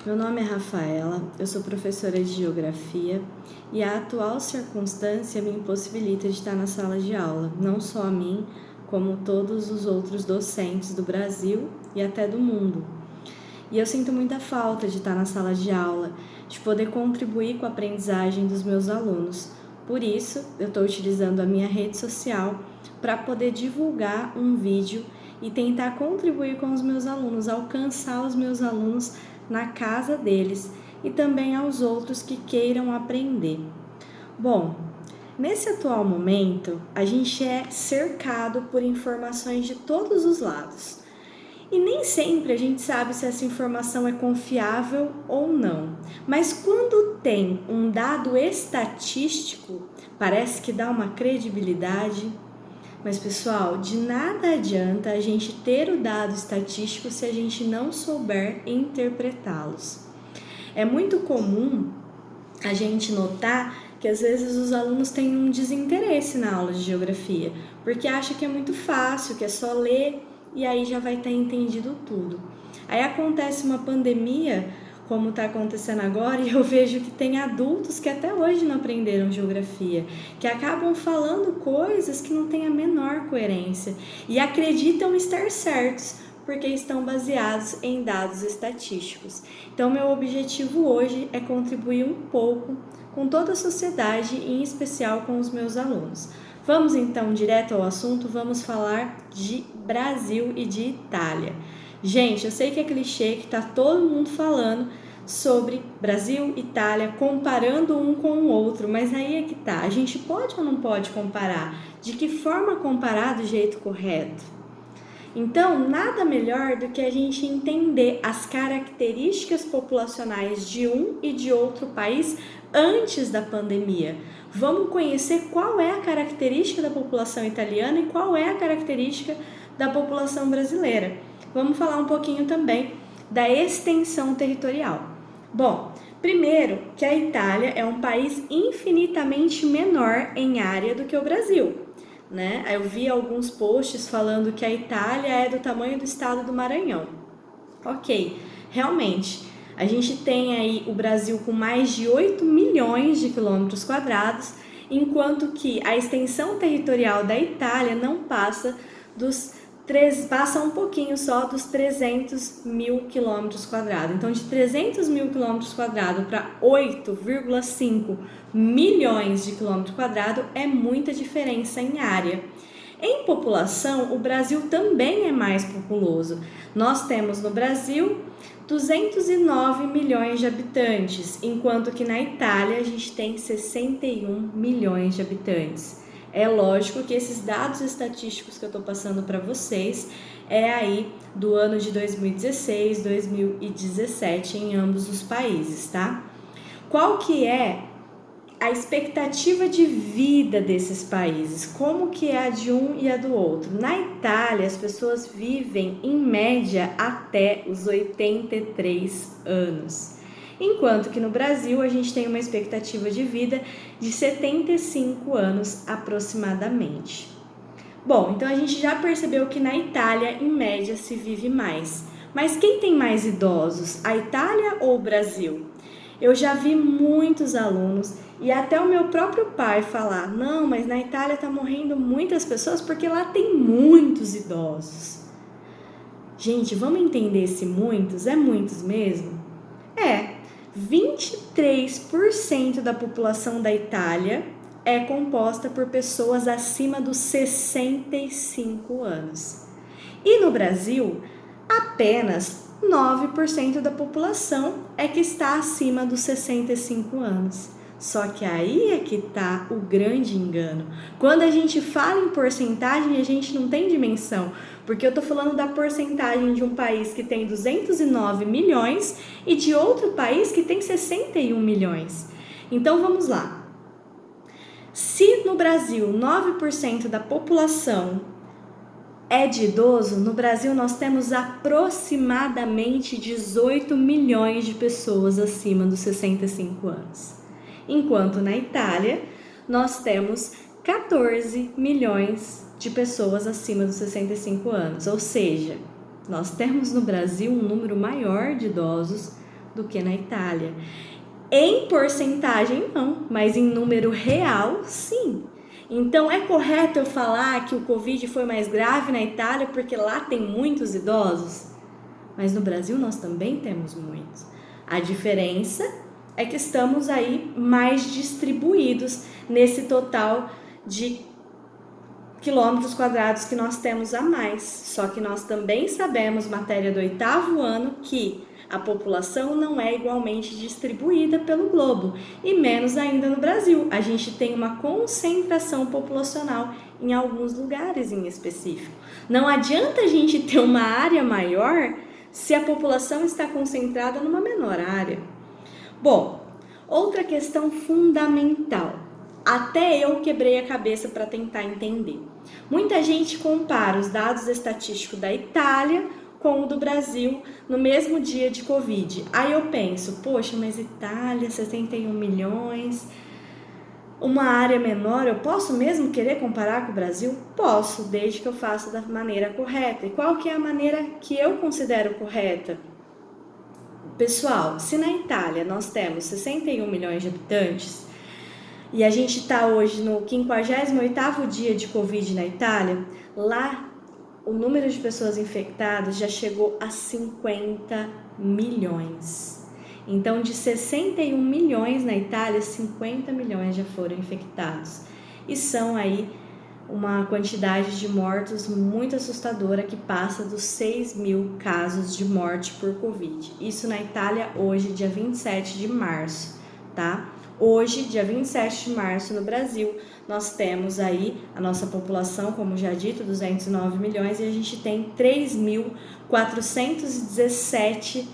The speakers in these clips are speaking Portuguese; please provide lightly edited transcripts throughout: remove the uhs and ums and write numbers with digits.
Meu nome é Rafaela, eu sou professora de Geografia e a atual circunstância me impossibilita de estar na sala de aula, não só a mim, como todos os outros docentes do Brasil e até do mundo. E eu sinto muita falta de estar na sala de aula, de poder contribuir com a aprendizagem dos meus alunos. Por isso, eu estou utilizando a minha rede social para poder divulgar um vídeo e tentar contribuir com os meus alunos, alcançar os meus alunos na casa deles e também aos outros que queiram aprender. Bom, nesse atual momento, a gente é cercado por informações de todos os lados. E nem sempre a gente sabe se essa informação é confiável ou não. Mas quando tem um dado estatístico, parece que dá uma credibilidade. Mas, pessoal, de nada adianta a gente ter o dado estatístico se a gente não souber interpretá-los. É muito comum a gente notar que às vezes os alunos têm um desinteresse na aula de geografia, porque acham que é muito fácil, que é só ler e aí já vai ter entendido tudo. Aí acontece uma pandemia, como está acontecendo agora, e eu vejo que tem adultos que até hoje não aprenderam geografia, que acabam falando coisas que não têm a menor coerência e acreditam estar certos, porque estão baseados em dados estatísticos. Então, meu objetivo hoje é contribuir um pouco com toda a sociedade e em especial com os meus alunos. Vamos então direto ao assunto, vamos falar de Brasil e de Itália. Gente, eu sei que é clichê, que tá todo mundo falando sobre Brasil e Itália, comparando um com o outro, mas aí é que tá, a gente pode ou não pode comparar? De que forma comparar do jeito correto? Então, nada melhor do que a gente entender as características populacionais de um e de outro país antes da pandemia. Vamos conhecer qual é a característica da população italiana e qual é a característica da população brasileira. Vamos falar um pouquinho também da extensão territorial. Bom, primeiro que a Itália é um país infinitamente menor em área do que o Brasil, né? Eu vi alguns posts falando que a Itália é do tamanho do estado do Maranhão. Ok, realmente, a gente tem aí o Brasil com mais de 8 milhões de quilômetros quadrados, enquanto que a extensão territorial da Itália não passa um pouquinho só dos 300 mil quilômetros quadrados. Então, de 300 mil quilômetros quadrados para 8,5 milhões de quilômetros quadrados é muita diferença em área. Em população, o Brasil também é mais populoso. Nós temos no Brasil 209 milhões de habitantes, enquanto que na Itália a gente tem 61 milhões de habitantes. É lógico que esses dados estatísticos que eu estou passando para vocês é aí do ano de 2016, 2017 em ambos os países, tá? Qual que é a expectativa de vida desses países? Como que é a de um e a do outro? Na Itália, as pessoas vivem em média até os 83 anos. Enquanto que no Brasil a gente tem uma expectativa de vida de 75 anos aproximadamente. Bom, então a gente já percebeu que na Itália, em média, se vive mais. Mas quem tem mais idosos, a Itália ou o Brasil? Eu já vi muitos alunos e até o meu próprio pai falar: não, mas na Itália tá morrendo muitas pessoas porque lá tem muitos idosos. Gente, vamos entender esse muitos? É muitos mesmo? 23% da população da Itália é composta por pessoas acima dos 65 anos. E no Brasil, apenas 9% da população é que está acima dos 65 anos. Só que aí é que está o grande engano. Quando a gente fala em porcentagem, a gente não tem dimensão, porque eu estou falando da porcentagem de um país que tem 209 milhões e de outro país que tem 61 milhões. Então vamos lá. Se no Brasil 9% da população é de idoso, no Brasil nós temos aproximadamente 18 milhões de pessoas acima dos 65 anos. Enquanto na Itália, nós temos 14 milhões de pessoas acima dos 65 anos. Ou seja, nós temos no Brasil um número maior de idosos do que na Itália. Em porcentagem, não, mas em número real, sim. Então, é correto eu falar que o Covid foi mais grave na Itália porque lá tem muitos idosos? Mas no Brasil nós também temos muitos. A diferença é que estamos aí mais distribuídos nesse total de quilômetros quadrados que nós temos a mais. Só que nós também sabemos, matéria do 8º ano, que a população não é igualmente distribuída pelo globo, e menos ainda no Brasil. A gente tem uma concentração populacional em alguns lugares em específico. Não adianta a gente ter uma área maior se a população está concentrada numa menor área. Bom, outra questão fundamental. Até eu quebrei a cabeça para tentar entender. Muita gente compara os dados estatísticos da Itália com o do Brasil no mesmo dia de Covid. Aí eu penso, poxa, mas Itália, 71 milhões, uma área menor, eu posso mesmo querer comparar com o Brasil? Posso, desde que eu faça da maneira correta. E qual que é a maneira que eu considero correta? Pessoal, se na Itália nós temos 61 milhões de habitantes e a gente está hoje no 58º dia de Covid na Itália, lá o número de pessoas infectadas já chegou a 50 milhões. Então, de 61 milhões na Itália, 50 milhões já foram infectados. E são aí uma quantidade de mortos muito assustadora que passa dos 6 mil casos de morte por Covid. Isso na Itália hoje, dia 27 de março, tá? Hoje, dia 27 de março, no Brasil, nós temos aí a nossa população, como já dito, 209 milhões, e a gente tem 3.417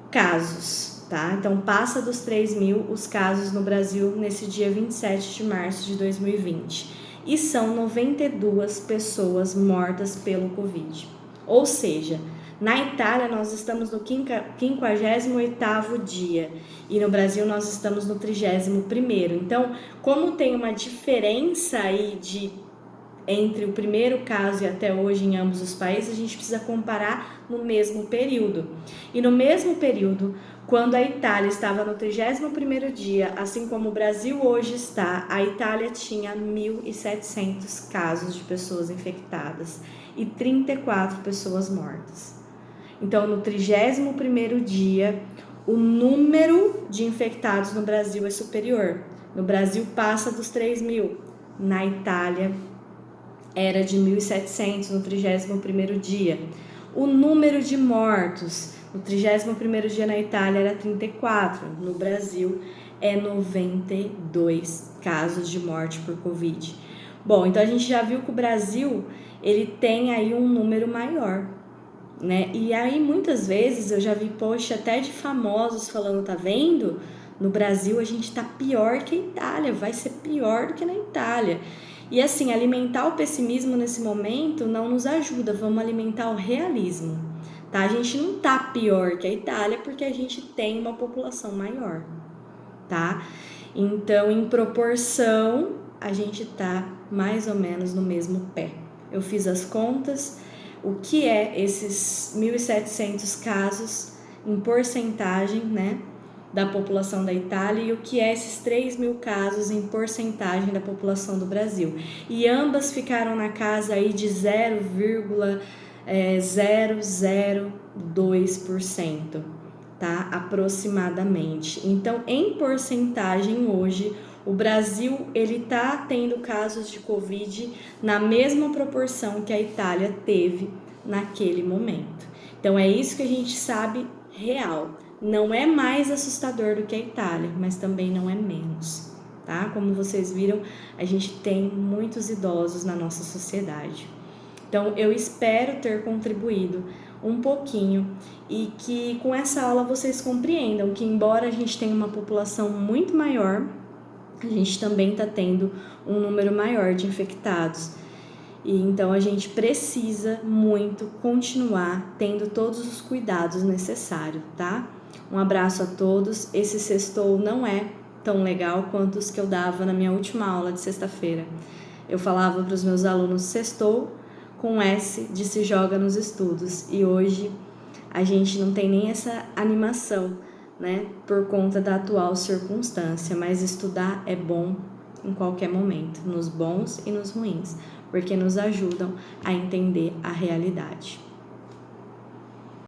casos, tá? Então, passa dos 3 mil os casos no Brasil nesse dia 27 de março de 2020. E são 92 pessoas mortas pelo Covid. Ou seja, na Itália nós estamos no 58º dia e no Brasil nós estamos no 31º. Então, como tem uma diferença aí entre o primeiro caso e até hoje em ambos os países, a gente precisa comparar no mesmo período. E no mesmo período, quando a Itália estava no 31º dia, assim como o Brasil hoje está, a Itália tinha 1.700 casos de pessoas infectadas e 34 pessoas mortas. Então, no 31º dia, o número de infectados no Brasil é superior. No Brasil passa dos 3 mil. Na Itália era de 1.700 no 31º dia. O número de mortos no 31º dia na Itália era 34. No Brasil é 92 casos de morte por Covid. Bom, então a gente já viu que o Brasil ele tem aí um número maior, né? E aí muitas vezes eu já vi post até de famosos falando, tá vendo? No Brasil a gente tá pior que a Itália, vai ser pior do que na Itália. E assim, alimentar o pessimismo nesse momento não nos ajuda, vamos alimentar o realismo, tá? A gente não tá pior que a Itália porque a gente tem uma população maior, tá? Então, em proporção, a gente tá mais ou menos no mesmo pé. Eu fiz as contas, o que é esses 1.700 casos em porcentagem, né, da população da Itália e o que é esses 3 mil casos em porcentagem da população do Brasil. E ambas ficaram na casa aí de 0,002%, tá? Aproximadamente. Então, em porcentagem hoje, o Brasil ele tá tendo casos de Covid na mesma proporção que a Itália teve naquele momento. Então, é isso que a gente sabe real. Não é mais assustador do que a Itália, mas também não é menos, tá? Como vocês viram, a gente tem muitos idosos na nossa sociedade. Então, eu espero ter contribuído um pouquinho e que com essa aula vocês compreendam que, embora a gente tenha uma população muito maior, a gente também está tendo um número maior de infectados. E então a gente precisa muito continuar tendo todos os cuidados necessários, tá? Um abraço a todos. Esse sextou não é tão legal quanto os que eu dava na minha última aula de sexta-feira. Eu falava para os meus alunos sextou com S de se joga nos estudos. E hoje a gente não tem nem essa animação, né, por conta da atual circunstância, mas estudar é bom em qualquer momento, nos bons e nos ruins, porque nos ajudam a entender a realidade.